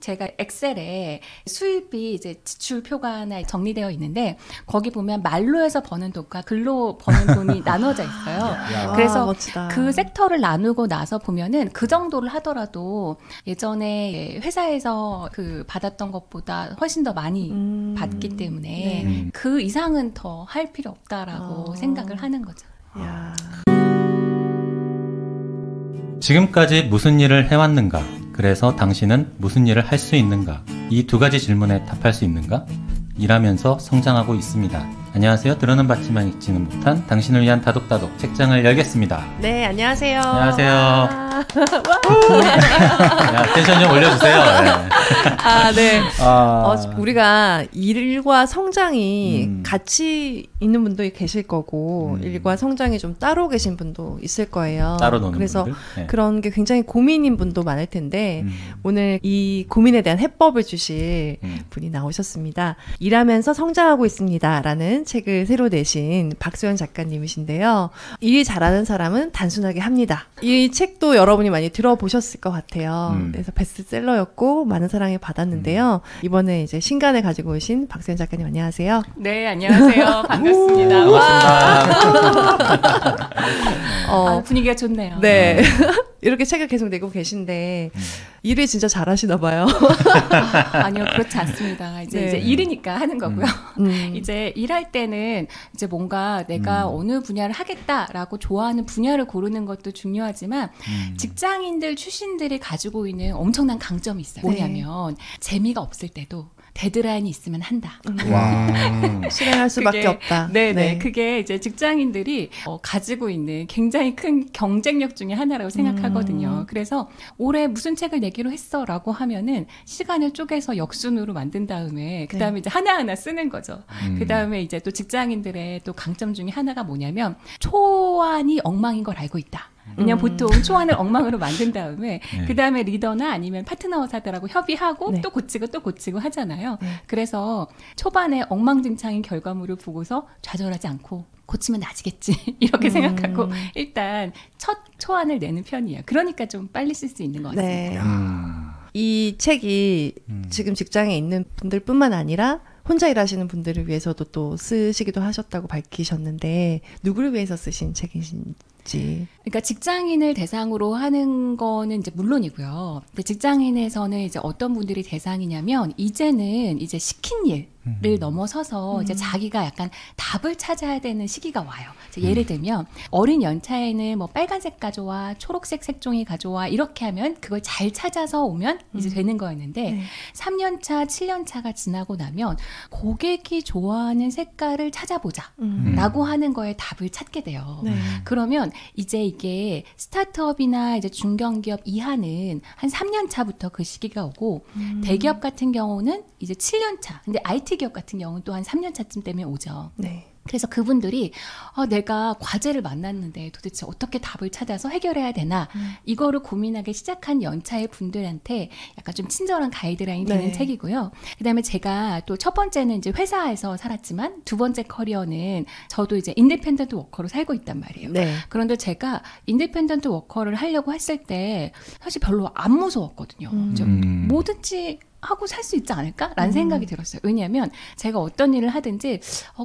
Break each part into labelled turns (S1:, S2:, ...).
S1: 제가 엑셀에 수입이 이제 지출표가 하나 정리되어 있는데 거기 보면 말로 해서 버는 돈과 글로 버는 돈이 나눠져 있어요. 그래서
S2: 멋지다.
S1: 그 섹터를 나누고 나서 보면은 그 정도를 하더라도 예전에 회사에서 그 받았던 것보다 훨씬 더 많이 받기 때문에
S2: 네.
S1: 그 이상은 더 할 필요 없다라고 생각을 하는 거죠.
S2: 야.
S3: 지금까지 무슨 일을 해왔는가? 그래서 당신은 무슨 일을 할 수 있는가? 이 두 가지 질문에 답할 수 있는가? 일하면서 성장하고 있습니다. 안녕하세요. 들어는 받지만 읽지는 못한 당신을 위한 다독다독 책장을 열겠습니다.
S2: 네, 안녕하세요.
S3: 안녕하세요. 야, 텐션 좀 올려주세요. 네.
S2: 네. 우리가 일과 성장이 같이 있는 분도 계실 거고 일과 성장이 좀 따로 계신 분도 있을 거예요.
S3: 따로 노는
S2: 그래서
S3: 분들? 네.
S2: 그런 게 굉장히 고민인 분도 많을 텐데 오늘 이 고민에 대한 해법을 주실 분이 나오셨습니다. 일하면서 성장하고 있습니다. 라는 책을 새로 내신 박소연 작가님이신데요. 일 잘하는 사람은 단순하게 합니다. 이 책도 여러분이 많이 들어보셨을 것 같아요. 그래서 베스트셀러였고 많은 사랑을 받았는데요. 이번에 이제 신간을 가지고 오신 박소연 작가님 안녕하세요.
S1: 네, 안녕하세요. 반갑습니다.
S3: 반갑습니다.
S1: 분위기가 좋네요.
S2: 네. 이렇게 책을 계속 내고 계신데 일을 진짜 잘하시나 봐요.
S1: 아니요, 그렇지 않습니다. 이제 일이니까 하는 거고요. 이제 일할 때는 이제 뭔가 내가 어느 분야를 하겠다라고 좋아하는 분야를 고르는 것도 중요하지만 직장인들 출신들이 가지고 있는 엄청난 강점이 있어요. 뭐냐면 재미가 없을 때도 데드라인이 있으면 한다.
S2: 실행할 수밖에 없다.
S1: 네네. 그게 이제 직장인들이 가지고 있는 굉장히 큰 경쟁력 중에 하나라고 생각하거든요. 그래서 올해 무슨 책을 내기로 했어 라고 하면은 시간을 쪼개서 역순으로 만든 다음에 그 다음에 이제 하나하나 쓰는 거죠. 그 다음에 이제 또 직장인들의 또 강점 중에 하나가 뭐냐면 초안이 엉망인 걸 알고 있다. 왜냐면 보통 초안을 엉망으로 만든 다음에 그 다음에 리더나 아니면 파트너사들하고 협의하고 또 고치고 하잖아요. 그래서 초반에 엉망진창인 결과물을 보고서 좌절하지 않고 고치면 나아지겠지 이렇게 생각하고 일단 첫 초안을 내는 편이에요. 그러니까 좀 빨리 쓸 수 있는 것 같습니다.
S2: 이 책이 지금 직장에 있는 분들뿐만 아니라 혼자 일하시는 분들을 위해서도 또 쓰시기도 하셨다고 밝히셨는데 누구를 위해서 쓰신 책이신지?
S1: 그러니까 직장인을 대상으로 하는 거는 이제 물론이고요. 근데 직장인에서는 이제 어떤 분들이 대상이냐면 이제는 이제 시킨 일을 넘어서서 이제 자기가 약간 답을 찾아야 되는 시기가 와요. 예를 들면 어린 연차에는 뭐 빨간색 가져와, 초록색 색종이 가져와 이렇게 하면 그걸 잘 찾아서 오면 이제 되는 거였는데 3년차, 7년차가 지나고 나면 고객이 좋아하는 색깔을 찾아보자 라고 하는 거에 답을 찾게 돼요. 그러면 이제 이게 스타트업이나 이제 중견기업 이하는 한 3년 차부터 그 시기가 오고 대기업 같은 경우는 이제 7년 차. 근데 IT 기업 같은 경우는 또 한 3년 차쯤 되면 오죠. 그래서 그분들이 내가 과제를 만났는데 도대체 어떻게 답을 찾아서 해결해야 되나 이거를 고민하기 시작한 연차의 분들한테 약간 좀 친절한 가이드라인이 되는 책이고요. 그다음에 제가 또 첫 번째는 이제 회사에서 살았지만 두 번째 커리어는 저도 이제 인디펜던트 워커로 살고 있단 말이에요. 그런데 제가 인디펜던트 워커를 하려고 했을 때 사실 별로 안 무서웠거든요. 뭐든지 하고 살 수 있지 않을까라는 생각이 들었어요. 왜냐하면 제가 어떤 일을 하든지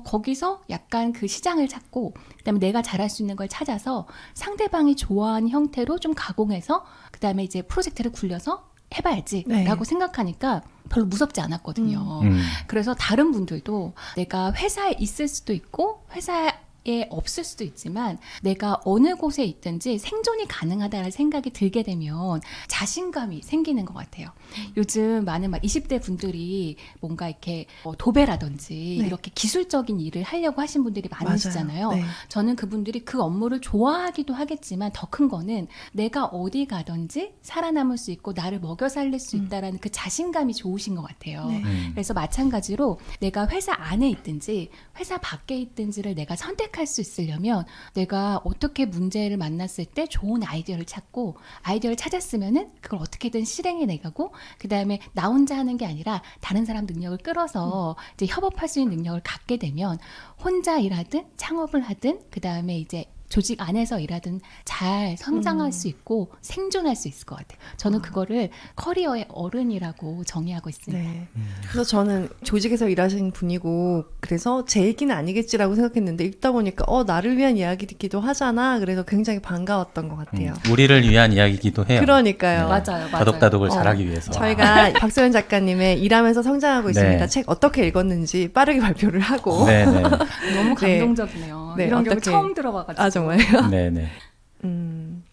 S1: 거기서 약간 그 시장을 찾고 그다음에 내가 잘할 수 있는 걸 찾아서 상대방이 좋아하는 형태로 좀 가공해서 그다음에 이제 프로젝트를 굴려서 해봐야지라고 생각하니까 별로 무섭지 않았거든요. 그래서 다른 분들도 내가 회사에 있을 수도 있고 회사에 없을 수도 있지만 내가 어느 곳에 있든지 생존이 가능하다는 생각이 들게 되면 자신감이 생기는 것 같아요. 요즘 많은 막 20대 분들이 뭔가 이렇게 도배라든지 이렇게 기술적인 일을 하려고 하신 분들이 많으시잖아요. 저는 그분들이 그 업무를 좋아하기도 하겠지만 더 큰 거는 내가 어디 가든지 살아남을 수 있고 나를 먹여 살릴 수 있다라는 그 자신감이 좋으신 것 같아요. 그래서 마찬가지로 내가 회사 안에 있든지 회사 밖에 있든지를 내가 선택할 수 있으려면 내가 어떻게 문제를 만났을 때 좋은 아이디어를 찾고 아이디어를 찾았으면은 그걸 어떻게든 실행해 내가고 그 다음에 나 혼자 하는 게 아니라 다른 사람 능력을 끌어서 이제 협업할 수 있는 능력을 갖게 되면 혼자 일하든 창업을 하든 그 다음에 이제 조직 안에서 일하든 잘 성장할 수 있고 생존할 수 있을 것 같아요. 저는 그거를 커리어의 어른이라고 정의하고 있습니다.
S2: 네. 그래서 저는 조직에서 일하신 분이고 그래서 제 얘기는 아니겠지라고 생각했는데 읽다 보니까 나를 위한 이야기이기도 하잖아. 그래서 굉장히 반가웠던 것 같아요.
S3: 우리를 위한 이야기이기도 해요.
S2: 그러니까요.
S1: 맞아요.
S3: 다독다독을 잘하기 위해서.
S2: 저희가 박소연 작가님의 일하면서 성장하고 있습니다. 책 어떻게 읽었는지 빠르게 발표를 하고.
S3: 네네.
S1: 너무 감동적이네요.
S2: 네,
S1: 이런 경우
S2: 어떻게...
S1: 처음 들어봐가지고.
S2: 아 정말요?
S3: 네네.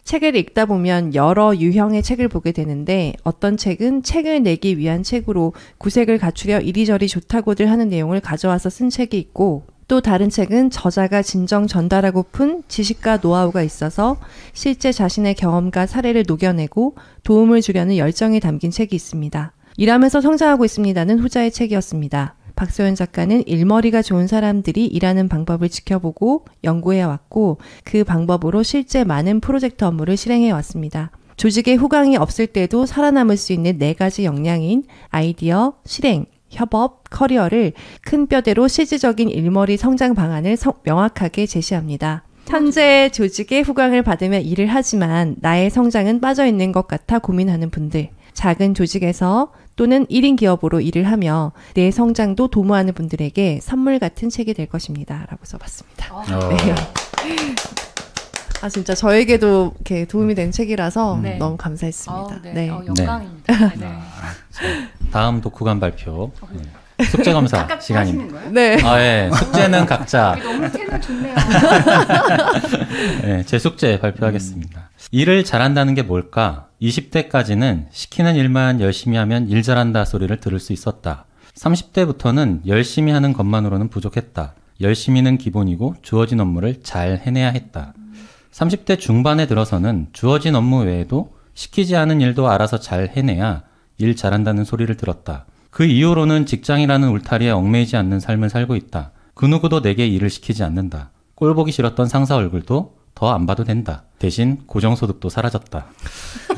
S2: 책을 읽다 보면 여러 유형의 책을 보게 되는데 어떤 책은 책을 내기 위한 책으로 구색을 갖추려 이리저리 좋다고들 하는 내용을 가져와서 쓴 책이 있고 또 다른 책은 저자가 진정 전달하고픈 지식과 노하우가 있어서 실제 자신의 경험과 사례를 녹여내고 도움을 주려는 열정이 담긴 책이 있습니다. 일하면서 성장하고 있습니다는 후자의 책이었습니다. 박소연 작가는 일머리가 좋은 사람들이 일하는 방법을 지켜보고 연구해왔고 그 방법으로 실제 많은 프로젝트 업무를 실행해왔습니다. 조직에 후광이 없을 때도 살아남을 수 있는 4가지 역량인 아이디어, 실행, 협업, 커리어를 큰 뼈대로 실질적인 일머리 성장 방안을 명확하게 제시합니다. 현재 조직의 후광을 받으며 일을 하지만 나의 성장은 빠져있는 것 같아 고민하는 분들, 작은 조직에서 또는 1인 기업으로 일을 하며 내 성장도 도모하는 분들에게 선물 같은 책이 될 것입니다. 라고 써봤습니다. 네. 진짜 저에게도 이렇게 도움이 된 책이라서 너무 감사했습니다.
S1: 네. 영광입니다. 네.
S3: 다음 독후감 발표. 숙제 검사 시간입니다.
S2: 네.
S3: 네. 숙제는 각자.
S1: 너무 채널 좋네요.
S3: 네, 제 숙제 발표하겠습니다. 일을 잘한다는 게 뭘까? 20대까지는 시키는 일만 열심히 하면 일 잘한다 소리를 들을 수 있었다. 30대부터는 열심히 하는 것만으로는 부족했다. 열심히는 기본이고 주어진 업무를 잘 해내야 했다. 30대 중반에 들어서는 주어진 업무 외에도 시키지 않은 일도 알아서 잘 해내야 일 잘한다는 소리를 들었다. 그 이후로는 직장이라는 울타리에 얽매이지 않는 삶을 살고 있다. 그 누구도 내게 일을 시키지 않는다. 꼴 보기 싫었던 상사 얼굴도 더 안 봐도 된다. 대신 고정소득도 사라졌다.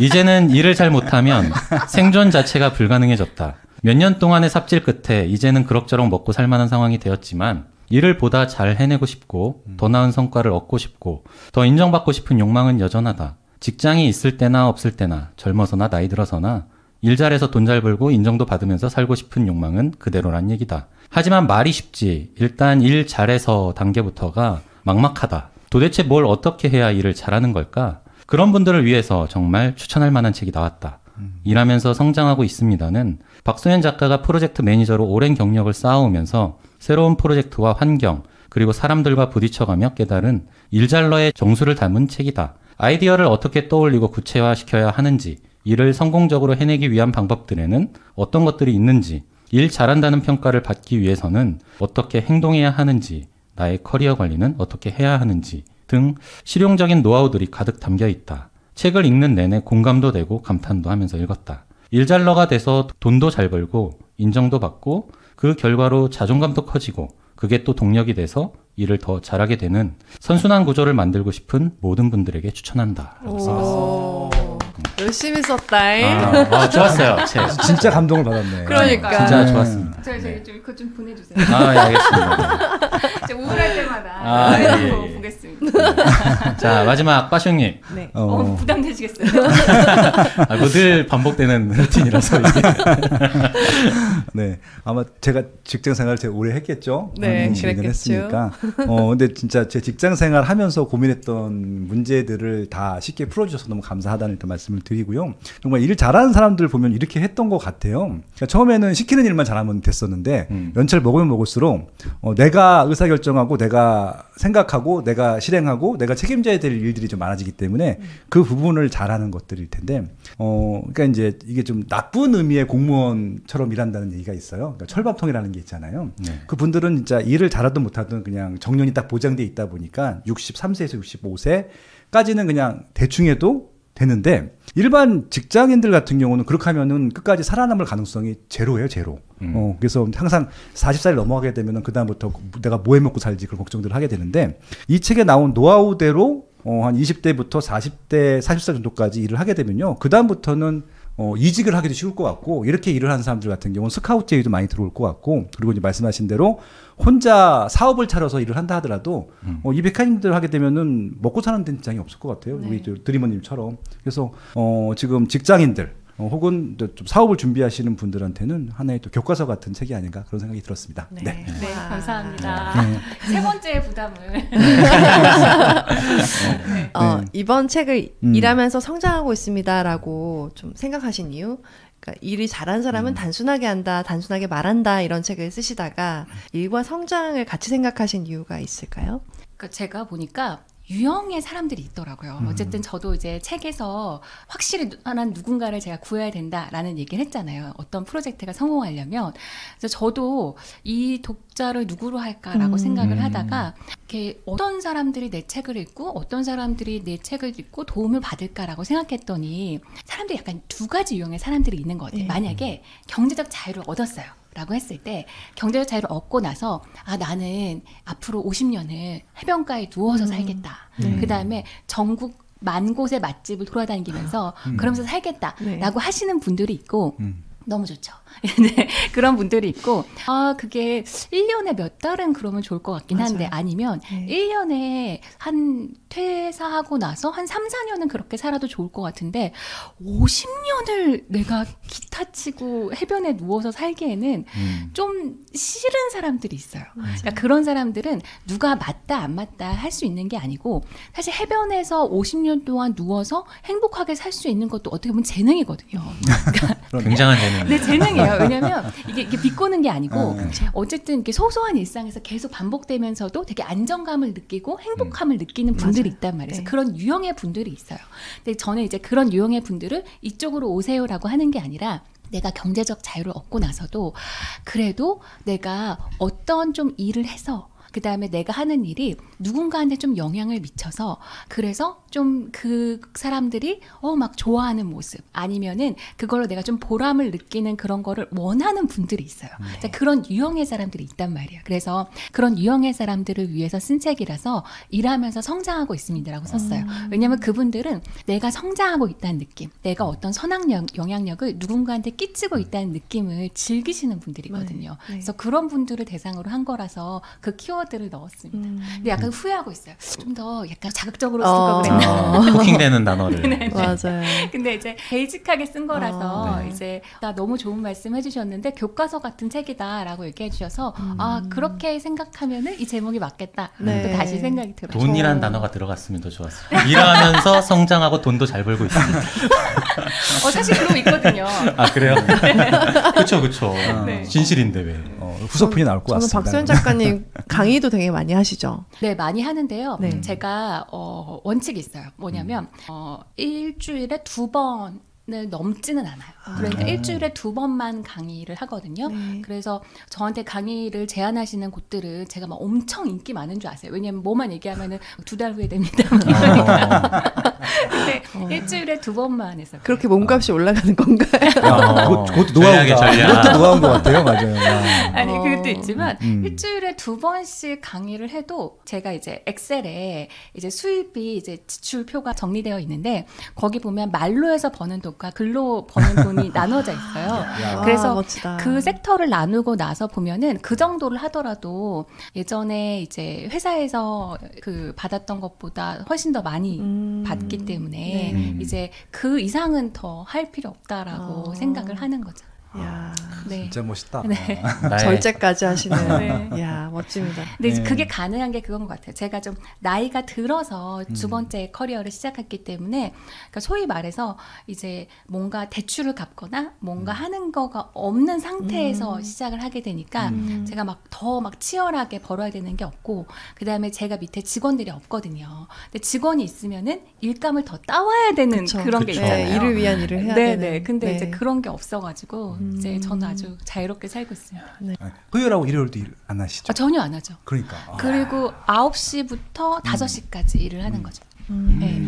S3: 이제는 일을 잘 못하면 생존 자체가 불가능해졌다. 몇 년 동안의 삽질 끝에 이제는 그럭저럭 먹고 살만한 상황이 되었지만 일을 보다 잘 해내고 싶고 더 나은 성과를 얻고 싶고 더 인정받고 싶은 욕망은 여전하다. 직장이 있을 때나 없을 때나 젊어서나 나이 들어서나 일 잘해서 돈 잘 벌고 인정도 받으면서 살고 싶은 욕망은 그대로란 얘기다. 하지만 말이 쉽지 일단 일 잘해서 단계부터가 막막하다. 도대체 뭘 어떻게 해야 일을 잘하는 걸까? 그런 분들을 위해서 정말 추천할 만한 책이 나왔다. 일하면서 성장하고 있습니다는 박소연 작가가 프로젝트 매니저로 오랜 경력을 쌓아오면서 새로운 프로젝트와 환경 그리고 사람들과 부딪혀가며 깨달은 일잘러의 정수를 담은 책이다. 아이디어를 어떻게 떠올리고 구체화시켜야 하는지 일을 성공적으로 해내기 위한 방법들에는 어떤 것들이 있는지 일 잘한다는 평가를 받기 위해서는 어떻게 행동해야 하는지 나의 커리어 관리는 어떻게 해야 하는지 등 실용적인 노하우들이 가득 담겨 있다. 책을 읽는 내내 공감도 되고 감탄도 하면서 읽었다. 일잘러가 돼서 돈도 잘 벌고 인정도 받고 그 결과로 자존감도 커지고 그게 또 동력이 돼서 일을 더 잘하게 되는 선순환 구조를 만들고 싶은 모든 분들에게 추천한다. 라고 써봤습니다.
S2: 열심히 썼다잉.
S3: 좋았어요. 책.
S4: 진짜 감동을 받았네.
S2: 그러니까.
S3: 진짜 좋았습니다.
S1: 저희 좀 그거 좀 보내주세요.
S3: 예, 알겠습니다.
S1: 제가 우울할 때마다
S3: 예.
S1: 보겠습니다.
S3: 자, 마지막 빠숑님.
S2: 네.
S1: 부담되시겠어요?
S3: 늘 반복되는 루틴이라서 이게.
S4: 네, 아마 제가 직장 생활을 되게 오래 했겠죠.
S2: 네,
S4: 그랬겠죠. 했으니까. 근데 진짜 제 직장 생활 하면서 고민했던 문제들을 다 쉽게 풀어주셔서 너무 감사하다는 일단 말씀을 드리고요. 정말 일 잘하는 사람들 보면 이렇게 했던 것 같아요. 그러니까 처음에는 시키는 일만 잘하면 됐었는데 연차를 먹으면 먹을수록 내가 의사결정하고 내가 생각하고 내가 실행하고 내가 책임져야 될 일들이 좀 많아지기 때문에 그 부분을 잘하는 것들일 텐데 그러니까 이제 이게 좀 나쁜 의미의 공무원처럼 일한다는 얘기가 있어요. 그러니까 철밥통이라는 게 있잖아요. 네. 그 분들은 진짜 일을 잘하든 못하든 그냥 정년이 딱 보장돼 있다 보니까 63세에서 65세까지는 그냥 대충 해도 되는데 일반 직장인들 같은 경우는 그렇게 하면은 끝까지 살아남을 가능성이 제로예요, 제로. 그래서 항상 40살 넘어가게 되면은 그다음부터 내가 뭐 해 먹고 살지 그런 걱정들을 하게 되는데 이 책에 나온 노하우대로 한 20대부터 40대, 40살 정도까지 일을 하게 되면요. 그다음부터는 이직을 하기도 쉬울 것 같고 이렇게 일을 하는 사람들 같은 경우는 스카우트 제의도 많이 들어올 것 같고 그리고 이제 말씀하신 대로 혼자 사업을 차려서 일을 한다 하더라도 이 백화님들 하게 되면은 먹고 사는 데는 지장이 없을 것 같아요.
S2: 네.
S4: 우리 드리머님처럼. 그래서 지금 직장인들 혹은 좀 사업을 준비하시는 분들한테는 하나의 또 교과서 같은 책이 아닌가 그런 생각이 들었습니다.
S2: 네.
S4: 네.
S1: 네,
S2: 와.
S1: 감사합니다.
S4: 네.
S1: 세 번째 부담을.
S2: 이번 책을
S4: 음.
S2: 일하면서 성장하고 있습니다라고 좀 생각하신 이유? 그러니까 일이 잘한 사람은 단순하게 한다, 단순하게 말한다 이런 책을 쓰시다가 일과 성장을 같이 생각하신 이유가 있을까요?
S1: 그러니까 제가 보니까 유형의 사람들이 있더라고요. 어쨌든 저도 이제 책에서 확실히 한 누군가를 제가 구해야 된다라는 얘기를 했잖아요. 어떤 프로젝트가 성공하려면. 그래서 저도 이 독자를 누구로 할까라고 생각을 하다가 이렇게 어떤 사람들이 내 책을 읽고 어떤 사람들이 내 책을 읽고 도움을 받을까라고 생각했더니 사람들이 약간 두 가지 유형의 사람들이 있는 것 같아요. 만약에 경제적 자유를 얻었어요. 라고 했을 때 경제적 자유를 얻고 나서 나는 앞으로 50년을 해변가에 누워서 살겠다. 그 다음에 전국 만 곳의 맛집을 돌아다니면서 그러면서 살겠다라고 하시는 분들이 있고 너무 좋죠. 네, 그런 분들이 있고 그게 1년에 몇 달은 그러면 좋을 것 같긴 한데
S2: 맞아요.
S1: 아니면
S2: 네.
S1: 1년에 한 퇴사하고 나서 한 3, 4년은 그렇게 살아도 좋을 것 같은데 50년을 내가 기타 치고 해변에 누워서 살기에는 좀 싫은 사람들이 있어요. 그러니까 그런 사람들은 누가 맞다 안 맞다 할 수 있는 게 아니고 사실 해변에서 50년 동안 누워서 행복하게 살 수 있는 것도 어떻게 보면 재능이거든요.
S3: 굉장한 재능.
S1: 네, 재능이에요. 왜냐면 이게 비꼬는 게 아니고 어쨌든 이렇게 소소한 일상에서 계속 반복되면서도 되게 안정감을 느끼고 행복함을 느끼는 분들이 있단 말이에요.
S2: 네.
S1: 그런 유형의 분들이 있어요. 근데 저는 이제 그런 유형의 분들을 이쪽으로 오세요라고 하는 게 아니라 내가 경제적 자유를 얻고 나서도 그래도 내가 어떤 좀 일을 해서 그 다음에 내가 하는 일이 누군가한테 좀 영향을 미쳐서 그래서 좀 그 사람들이 막 좋아하는 모습 아니면은 그걸로 내가 좀 보람을 느끼는 그런 거를 원하는 분들이 있어요. 자, 그런 유형의 사람들이 있단 말이에요. 그래서 그런 유형의 사람들을 위해서 쓴 책이라서 일하면서 성장하고 있습니다라고 썼어요. 왜냐하면 그분들은 내가 성장하고 있다는 느낌, 내가 어떤 선한 영향력을 누군가한테 끼치고 있다는 느낌을 즐기시는 분들이거든요.
S2: 네.
S1: 그래서 그런 분들을 대상으로 한 거라서 그 키워드를 넣었습니다. 근데 약간 후회하고 있어요. 좀 더 약간 자극적으로 쓸 걸 그랬나.
S3: 코킹되는 단어를.
S1: 네.
S2: 맞아요.
S1: 근데 이제 베이직하게 쓴 거라서
S3: 네.
S1: 이제 나 너무 좋은 말씀 해주셨는데 교과서 같은 책이다라고 얘기해 주셔서 그렇게 생각하면은 이 제목이 맞겠다.
S2: 네.
S1: 또 다시 생각이 들어요.
S3: 돈이란 단어가 들어갔으면 더 좋았어요. 일하면서 성장하고 돈도 잘 벌고 있습니다.
S1: 사실 그러고 있거든요.
S3: 아 그래요? 그쵸 그쵸.
S1: 네.
S3: 진실인데 왜?
S4: 후속편이 나올 것
S2: 저는
S4: 같습니다.
S2: 박소연 작가님 강의도 되게 많이 하시죠.
S1: 네, 많이 하는데요.
S2: 네.
S1: 제가 원칙이 있어요. 뭐냐면 일주일에 2번을 넘지는 않아요. 그러니까 일주일에 2번만 강의를 하거든요.
S2: 네.
S1: 그래서 저한테 강의를 제안하시는 곳들은 제가 막 엄청 인기 많은 줄 아세요. 왜냐면 뭐만 얘기하면은 2달 후에 됩니다. 근데 일주일에 2번만 해서
S2: 그렇게 몸값이 올라가는 건가요?
S4: 그것도
S3: 전략이에요,
S4: 노하우다.
S3: 전략.
S4: 그것도 노하우인 것 같아요. 맞아요. 야.
S1: 아니 그것도 있지만
S4: 음.
S1: 일주일에 2번씩 강의를 해도 제가 이제 엑셀에 이제 수입이 이제 지출표가 정리되어 있는데 거기 보면 말로 해서 버는 돈과 글로 버는 돈이 나눠져 있어요. 그래서
S2: 멋지다.
S1: 그 섹터를 나누고 나서 보면은 그 정도를 하더라도 예전에 이제 회사에서 그 받았던 것보다 훨씬 더 많이 받기 때문에
S2: 네.
S1: 이제 그 이상은 더 할 필요 없다라고 생각을 하는 거죠.
S2: 야,
S1: 네.
S4: 진짜 멋있다.
S1: 네.
S3: 나의
S2: 절제까지 하시는.
S1: 네.
S2: 야, 멋집니다.
S1: 근데 이제
S4: 네.
S1: 그게 가능한 게 그건 것 같아요. 제가 좀 나이가 들어서 두 번째 커리어를 시작했기 때문에, 그러니까 소위 말해서 이제 뭔가 대출을 갚거나 뭔가 하는 거가 없는 상태에서 시작을 하게 되니까 제가 막 더 막 치열하게 벌어야 되는 게 없고, 그 다음에 제가 밑에 직원들이 없거든요. 근데 직원이 있으면은 일감을 더 따와야 되는
S2: 그쵸.
S1: 그런 게
S3: 그쵸.
S1: 있잖아요.
S2: 네, 일을 위한 일을 해야
S1: 네,
S2: 되는.
S1: 네. 근데
S2: 네.
S1: 이제 그런 게 없어가지고 이제 저는 아주 자유롭게 살고 있습니다.
S4: 토요일하고 일요일도 일 안 하시죠?
S1: 전혀 안 하죠.
S4: 그러니까.
S1: 그리고 9시부터 5시까지 일을 하는 거죠. 네.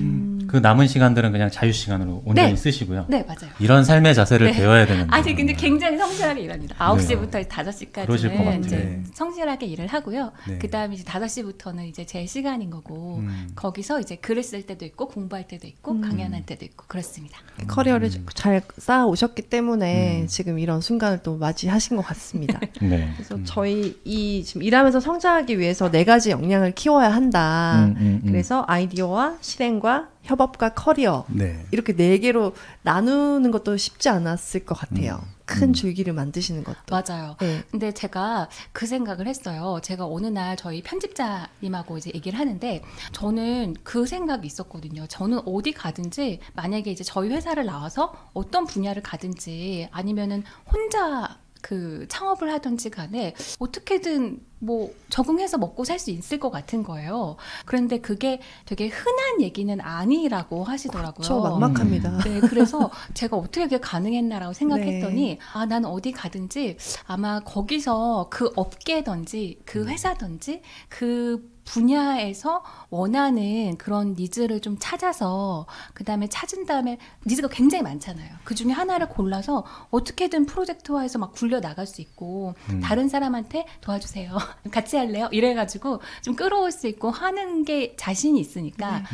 S3: 그 남은 시간들은 그냥 자유 시간으로 온전히
S1: 네.
S3: 쓰시고요.
S1: 네, 맞아요.
S3: 이런 삶의 자세를
S1: 네.
S3: 배워야 되는데.
S1: 아니 근데 굉장히 성실하게 일합니다. 9시부터 5시까지는
S3: 그러실 것 같아요.
S1: 이제
S4: 네.
S1: 성실하게 일을 하고요.
S4: 네.
S1: 그다음에 이제 5시부터는 이제 제 시간인 거고 거기서 이제 글을 쓸 때도 있고 공부할 때도 있고 강연할 때도 있고 그렇습니다.
S2: 커리어를 잘 쌓아 오셨기 때문에 지금 이런 순간을 또 맞이하신 것 같습니다.
S3: 네.
S2: 그래서 저희 지금 일하면서 성장하기 위해서 4가지 역량을 키워야 한다. 그래서 아이디어와 실행과 협업과 커리어
S4: 네.
S2: 이렇게 4개로 나누는 것도 쉽지 않았을 것 같아요. 큰 줄기를 만드시는 것도.
S1: 맞아요.
S2: 네.
S1: 근데 제가 그 생각을 했어요. 제가 어느 날 저희 편집자님하고 이제 얘기를 하는데 저는 그 생각이 있었거든요. 저는 어디 가든지 만약에 이제 저희 회사를 나와서 어떤 분야를 가든지 아니면은 혼자 그 창업을 하든지 간에 어떻게든 뭐 적응해서 먹고 살 수 있을 것 같은 거예요. 그런데 그게 되게 흔한 얘기는 아니라고 하시더라고요.
S2: 그렇죠. 막막합니다.
S1: 네, 그래서 제가 어떻게 그게 가능했나라고 생각했더니
S2: 네.
S1: 아, 난 어디 가든지 아마 거기서 그 업계든지 그 회사든지 그 분야에서 원하는 그런 니즈를 좀 찾아서 그다음에 찾은 다음에 니즈가 굉장히 많잖아요. 그 중에 하나를 골라서 어떻게든 프로젝트화해서 막 굴려 나갈 수 있고 다른 사람한테 도와주세요. 같이 할래요? 이래가지고 좀 끌어올 수 있고 하는 게 자신이 있으니까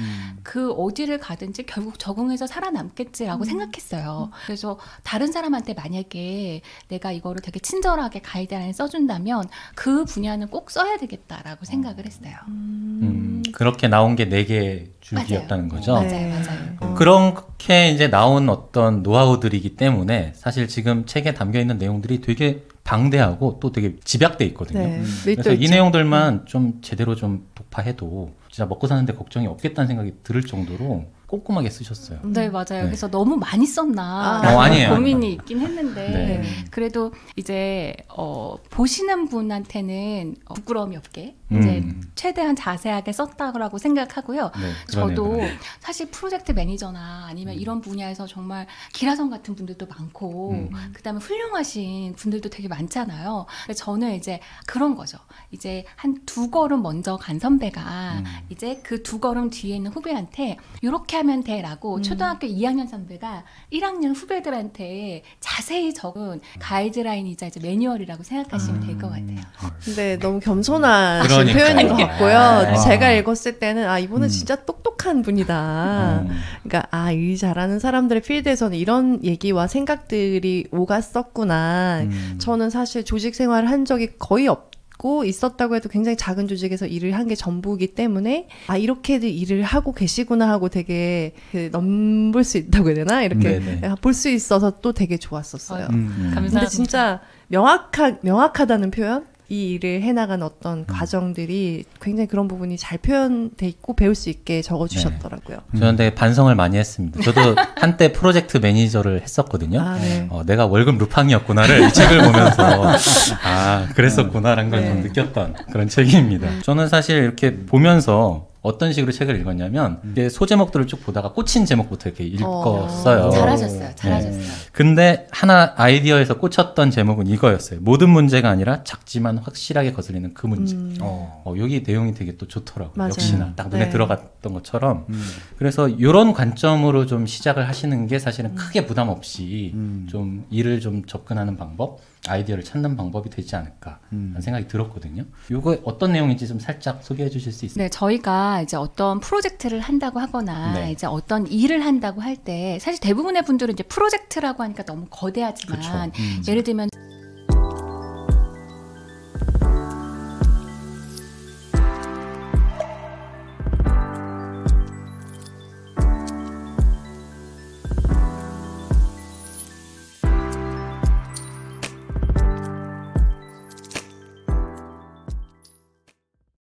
S1: 그 어디를 가든지 결국 적응해서 살아남겠지라고 생각했어요. 그래서 다른 사람한테 만약에 내가 이거를 되게 친절하게 가이드라인 써준다면 그 분야는 꼭 써야 되겠다라고 생각을 했어요.
S3: 그렇게 나온 게 4개 줄기였다는 거죠.
S1: 맞아요, 맞아요.
S3: 그렇게 이제 나온 어떤 노하우들이기 때문에 사실 지금 책에 담겨 있는 내용들이 되게 방대하고 또 되게 집약돼 있거든요.
S2: 네.
S3: 그래서 이 내용들만 좀 제대로 좀 독파해도 진짜 먹고 사는데 걱정이 없겠다는 생각이 들 정도로 꼼꼼하게 쓰셨어요.
S1: 네, 맞아요.
S3: 네.
S1: 그래서 너무 많이 썼나
S3: 아니에요.
S1: 고민이 있긴 했는데
S3: 네.
S1: 그래도 이제 보시는 분한테는 부끄러움이 없게 이제 최대한 자세하게 썼다고 생각하고요.
S3: 네,
S1: 저도
S3: 그러네요.
S1: 사실 프로젝트 매니저나 아니면 이런 분야에서 정말 기라성 같은 분들도 많고 그다음에 훌륭하신 분들도 되게 많잖아요. 근데 저는 이제 그런 거죠. 이제 한 2걸음 먼저 간 선배가 이제 그 2걸음 뒤에 있는 후배한테 이렇게 하면 돼라고 초등학교 2학년 선배가 1학년 후배들한테 자세히 적은 가이드라인이자 이제 매뉴얼이라고 생각하시면 될 것 같아요.
S2: 근데 너무 겸손한
S3: 그러니까요.
S2: 표현인 것 같고요.
S3: 아.
S2: 제가 읽었을 때는 이분은 진짜 똑똑한 분이다. 그러니까 일 잘하는 사람들의 필드에서는 이런 얘기와 생각들이 오갔었구나. 저는 사실 조직 생활을 한 적이 거의 없고 있었다고 해도 굉장히 작은 조직에서 일을 한 게 전부이기 때문에 이렇게도 일을 하고 계시구나 하고 되게 넘볼 수 있다고 해야 되나? 이렇게 볼 수 있어서 또 되게 좋았었어요.
S1: 감사합니다.
S2: 근데 진짜 명확하다는 표현? 이 일을 해나간 어떤 과정들이 굉장히 그런 부분이 잘 표현돼 있고 배울 수 있게 적어주셨더라고요.
S3: 저는 되게 반성을 많이 했습니다. 저도 한때 프로젝트 매니저를 했었거든요.
S2: 네.
S3: 내가 월급 루팡이었구나를 이 책을 보면서 그랬었구나라는 걸 좀 느꼈던 그런 책입니다. 저는 사실 이렇게 보면서 어떤 식으로 책을 읽었냐면 이게 소제목들을 쭉 보다가 꽂힌 제목부터 이렇게 읽었어요.
S1: 잘하셨어요.
S3: 네. 근데 하나 아이디어에서 꽂혔던 제목은 이거였어요. 모든 문제가 아니라 작지만 확실하게 거슬리는 그 문제. 여기 내용이 되게 또 좋더라고요.
S2: 맞아요.
S3: 역시나 딱 눈에 들어갔던 것처럼. 그래서 이런 관점으로 좀 시작을 하시는 게 사실은 크게 부담 없이 좀 일을 좀 접근하는 방법, 아이디어를 찾는 방법이 되지 않을까 라는 생각이 들었거든요. 이거 어떤 내용인지 좀 살짝 소개해 주실 수 있어요?
S1: 네, 저희가 이제 어떤 프로젝트를 한다고 하거나 이제 어떤 일을 한다고 할 때 사실 대부분의 분들은 이제 프로젝트라고 하니까 너무 거대하지만 예를 들면